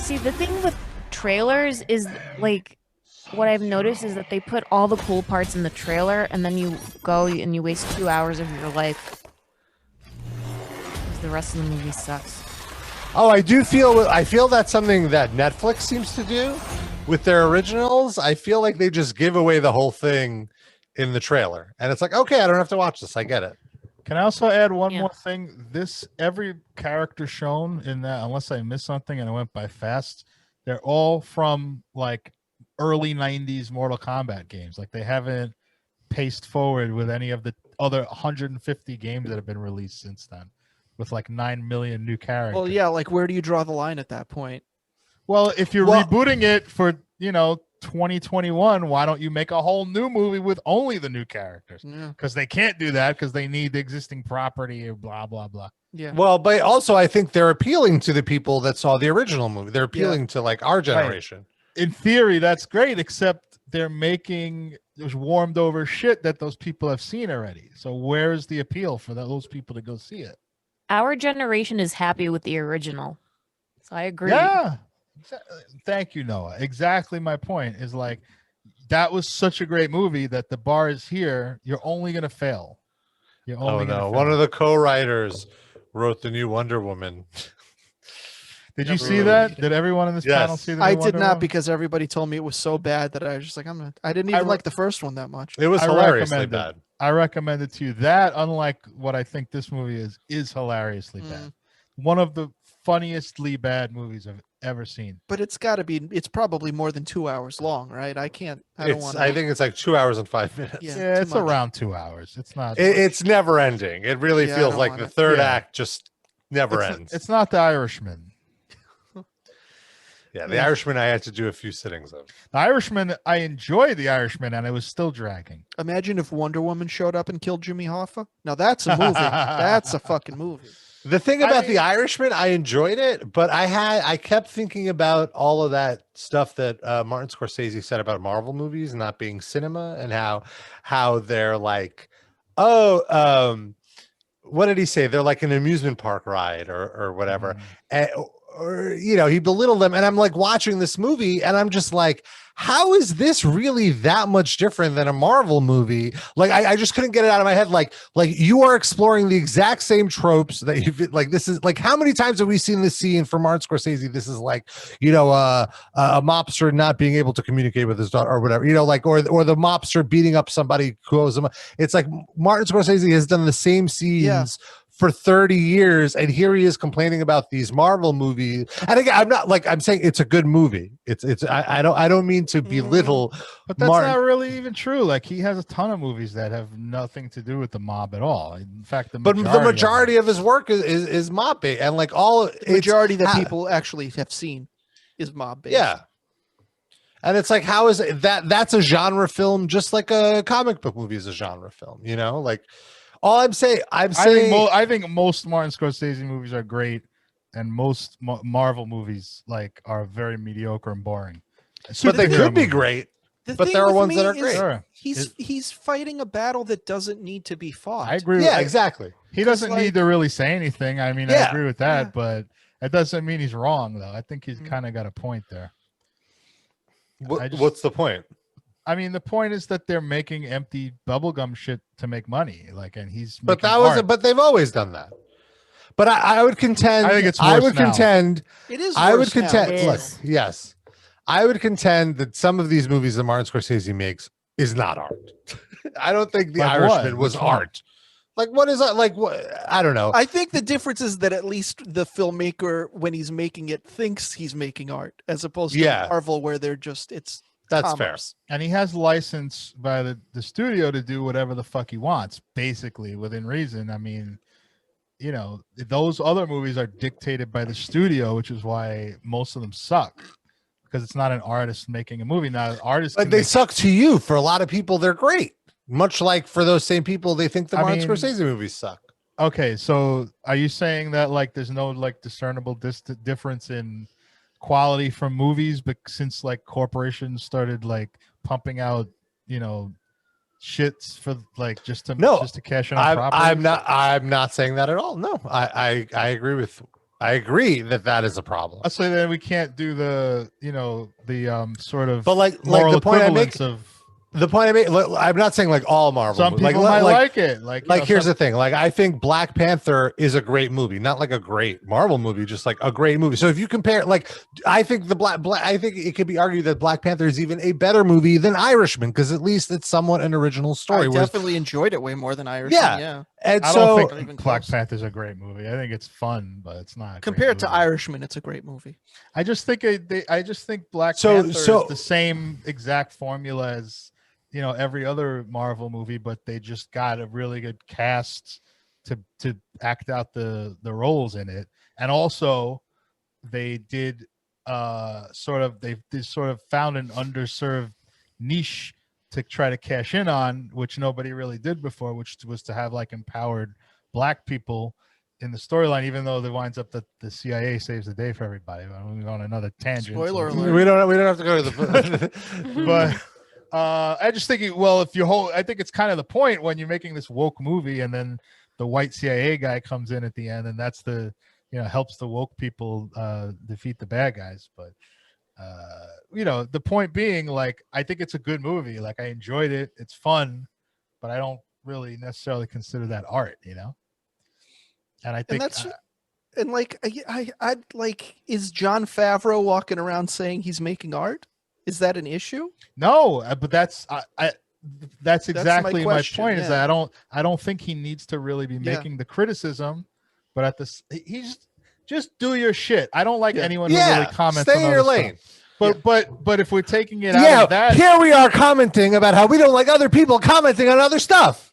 See, the thing with trailers is like what I've noticed is that they put all the cool parts in the trailer and then you go and you waste 2 hours of your life because the rest of the movie sucks. Oh, I feel that's something that Netflix seems to do with their originals. I feel like they just give away the whole thing in the trailer. And it's like, okay, I don't have to watch this. I get it. Can I also add one Yeah. more thing? Every character shown in that, unless I missed something and it went by fast, they're all from like early 90s Mortal Kombat games. Like they haven't paced forward with any of the other 150 games that have been released since then with like 9 million new characters. Well, yeah, like where do you draw the line at that point? Well, if you're rebooting it for, 2021, why don't you make a whole new movie with only the new characters? Because they can't do that because they need the existing property or blah, blah, blah. Yeah. Well, but also I think they're appealing to the people that saw the original movie. They're appealing to like our generation. Right. In theory, that's great, except they're making there's warmed over shit that those people have seen already. So where's the appeal for those people to go see it? Our generation is happy with the original. So I agree. Yeah. Thank you, Noah. Exactly my point is like that was such a great movie that the bar is here. You're only going to fail. One of the co-writers wrote the new Wonder Woman. Did you see that? Did everyone in this panel see that? I did not because everybody told me it was so bad that I was just like, I didn't even like the first one that much. It was hilariously bad. I recommend it to you. That, unlike what I think this movie is hilariously bad. One of the funniestly bad movies I've ever seen. But it's probably more than 2 hours long, right? I think it's like 2 hours and 5 minutes. Yeah, it's around 2 hours. It's not. It's never ending. It really feels like the third act just never ends. It's not The Irishman. Yeah, The Irishman I had to do a few sittings of. The Irishman, I enjoyed The Irishman, and it was still dragging. Imagine if Wonder Woman showed up and killed Jimmy Hoffa. Now that's a movie. That's a fucking movie. The thing about The Irishman, I enjoyed it, but I kept thinking about all of that stuff that Martin Scorsese said about Marvel movies not being cinema and how they're like, what did he say? They're like an amusement park ride or whatever. Or he belittled them, and I'm like watching this movie and I'm just like, how is this really that much different than a Marvel movie? Like I just couldn't get it out of my head. Like you are exploring the exact same tropes that you've like. This is like, how many times have we seen this scene from Martin Scorsese? This is like, a mobster not being able to communicate with his daughter or whatever, or the mobster beating up somebody who owes him. It's like Martin Scorsese has done the same scenes for 30 years, and here he is complaining about these Marvel movies. And again, I'm saying it's a good movie. I don't mean to belittle, but that's not really even true. Like he has a ton of movies that have nothing to do with the mob at all. In fact, the majority of his work is mob based, and like the majority that people actually have seen is mob based. Yeah. And it's like, how is it that's a genre film, just like a comic book movie is a genre film, like. All I'm saying, I think most Martin Scorsese movies are great, and most Marvel movies are very mediocre and boring. But they could be great. But there are ones that are great. Sure. He's fighting a battle that doesn't need to be fought. I agree. Yeah, exactly. He doesn't need to really say anything. I mean, I agree with that, but that doesn't mean he's wrong, though. I think he's kind of got a point there. What's the point? I mean, the point is that they're making empty bubblegum shit to make money. But they've always done that. But I would contend. I think it's worse I would now. contend. It is. I would worse now. contend. Look, yes, I would contend that some of these movies that Martin Scorsese makes is not art. I don't think The Irishman was art. Like, what is that? Like, what? I don't know. I think the difference is that at least the filmmaker, when he's making it, thinks he's making art, as opposed to Marvel, where That's commerce. fair. And he has license by the studio to do whatever the fuck he wants, basically, within reason. I mean, those other movies are dictated by the studio, which is why most of them suck, because it's not an artist making a movie. Now, artists, but they suck to you. For a lot of people, they're great. Much like for those same people, they think the Martin Scorsese movies suck. Okay, so are you saying that there's no discernible difference in quality from movies, but since corporations started pumping out shits for just to cash in on property? I'm not saying that at all. No, I agree with I agree that is a problem. So then we can't do the sort of But like moral the point I equivalence make, of. the point I make, I'm not saying like all Marvel. Some movies. people might like it. Like Here's the thing. Like I think Black Panther is a great movie, not like a great Marvel movie, just like a great movie. So if you compare, like, I think I think it could be argued that Black Panther is even a better movie than Irishman because at least it's somewhat an original story. I definitely enjoyed it way more than Irishman. Yeah. And I so don't think Black Panther's a great movie. I think it's fun, but it's not. Compared to Irishman, it's a great movie. I just think Black Panther is the same exact formula as every other Marvel movie, but they just got a really good cast to act out the roles in it, and also they did sort of found an underserved niche to try to cash in on, which nobody really did before, which was to have like empowered Black people in the storyline, even though it winds up that the CIA saves the day for everybody. I'm on another tangent. Spoiler alert. We don't have to go to the but I just think, I think it's kind of the point when you're making this woke movie and then the white CIA guy comes in at the end and that's helps the woke people defeat the bad guys. But, the point being, like, I think it's a good movie. Like, I enjoyed it. It's fun, but I don't really necessarily consider that art, And I think... I'd like, is Jon Favreau walking around saying he's making art? Is that an issue? No, but that's exactly my point. Yeah. Is that I don't think he needs to really be making the criticism, but he's just do your shit. I don't like anyone who really comments. Stay on in your other lane. Stuff. But if we're taking it out of that, here we are commenting about how we don't like other people commenting on other stuff.